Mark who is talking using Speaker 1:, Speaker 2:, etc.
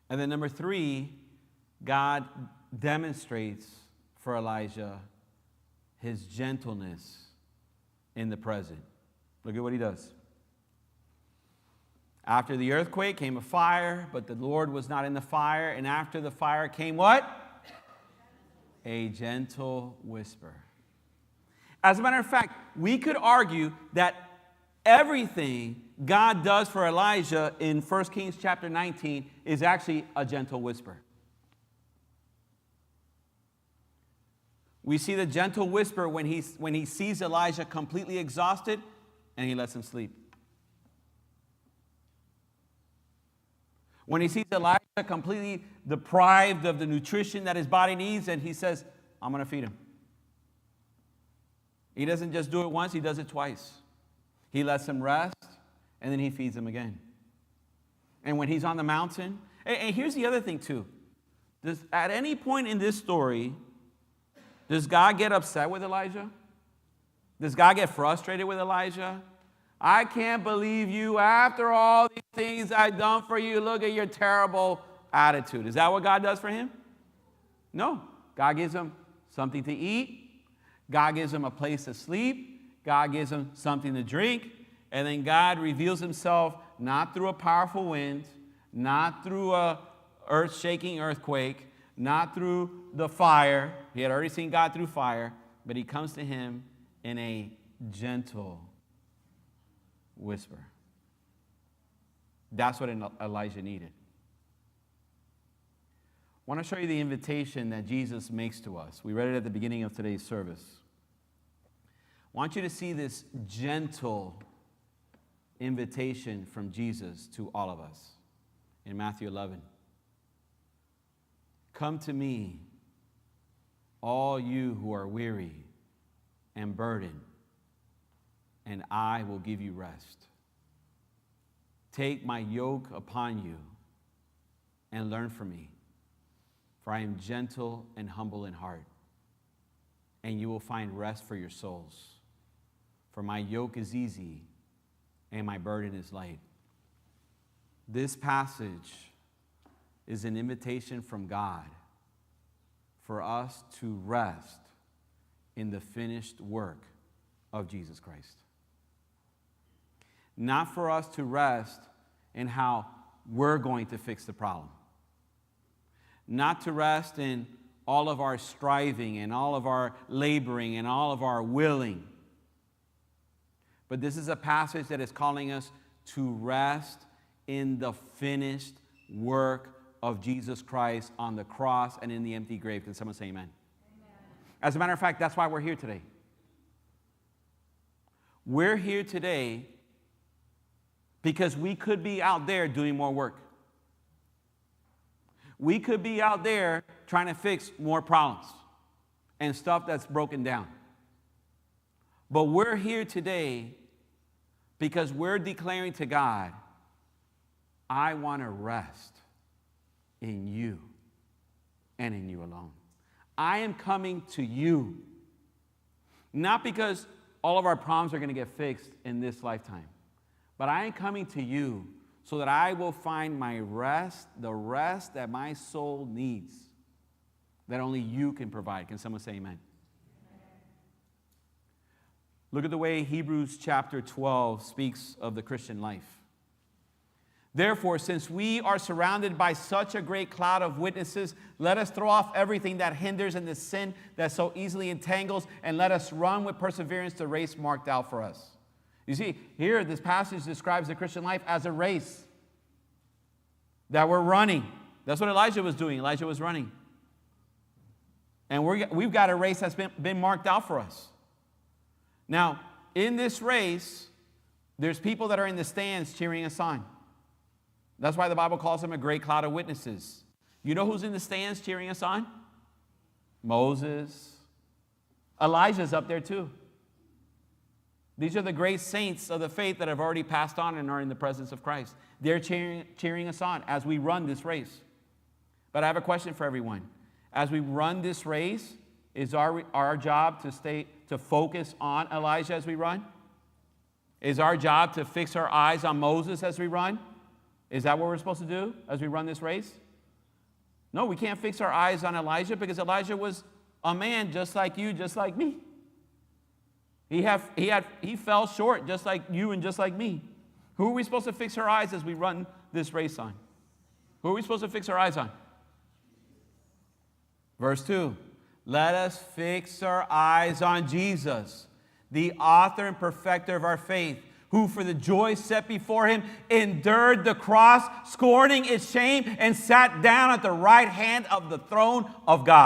Speaker 1: And then number 3, God demonstrates for Elijah his gentleness in the present. Look at what he does. After the earthquake came a fire, but the Lord was not in the fire. And after the fire came what? A gentle whisper. As a matter of fact, we could argue that everything God does for Elijah in 1 Kings chapter 19 is actually a gentle whisper. We see the gentle whisper when he sees Elijah completely exhausted and he lets him sleep. When he sees Elijah completely deprived of the nutrition that his body needs, and he says, I'm going to feed him. He doesn't just do it once, he does it twice. He lets him rest, and then he feeds him again. And when he's on the mountain, and here's the other thing too. At any point in this story, does God get upset with Elijah? Does God get frustrated with Elijah? I can't believe you after all these things I've done for you. Look at your terrible attitude. Is that what God does for him? No. God gives him something to eat. God gives him a place to sleep. God gives him something to drink. And then God reveals himself not through a powerful wind, not through a earth-shaking earthquake, not through the fire. He had already seen God through fire, but he comes to him in a gentle whisper. That's what Elijah needed. I want to show you the invitation that Jesus makes to us. We read it at the beginning of today's service. I want you to see this gentle invitation from Jesus to all of us in Matthew 11. Come to me, all you who are weary and burdened, and I will give you rest. Take my yoke upon you and learn from me, for I am gentle and humble in heart, and you will find rest for your souls. For my yoke is easy and my burden is light. This passage is an invitation from God for us to rest in the finished work of Jesus Christ. Not for us to rest in how we're going to fix the problem. Not to rest in all of our striving and all of our laboring and all of our willing. But this is a passage that is calling us to rest in the finished work of Jesus Christ on the cross and in the empty grave. Can someone say amen? Amen? As a matter of fact, that's why we're here today. We're here today because we could be out there doing more work. We could be out there trying to fix more problems and stuff that's broken down. But we're here today because we're declaring to God, I want to rest in you and in you alone. I am coming to you, not because all of our problems are going to get fixed in this lifetime, but I am coming to you so that I will find my rest, the rest that my soul needs, that only you can provide. Can someone say amen? Look at the way Hebrews chapter 12 speaks of the Christian life. Therefore, since we are surrounded by such a great cloud of witnesses, let us throw off everything that hinders and the sin that so easily entangles, and let us run with perseverance the race marked out for us. You see, here this passage describes the Christian life as a race that we're running. That's what Elijah was doing. Elijah was running. And we've got a race that's been marked out for us. Now, in this race, there's people that are in the stands cheering us on. That's why the Bible calls them a great cloud of witnesses. You know who's in the stands cheering us on? Moses. Elijah's up there too. These are the great saints of the faith that have already passed on and are in the presence of Christ. They're cheering us on as we run this race. But I have a question for everyone. As we run this race, is our job to focus on Elijah as we run? Is our job to fix our eyes on Moses as we run? Is that what we're supposed to do as we run this race? No, we can't fix our eyes on Elijah because Elijah was a man just like you, just like me. He fell short just like you and just like me. Who are we supposed to fix our eyes as we run this race on? Who are we supposed to fix our eyes on? Verse 2. Let us fix our eyes on Jesus, the author and perfecter of our faith, who for the joy set before him endured the cross, scorning its shame, and sat down at the right hand of the throne of God.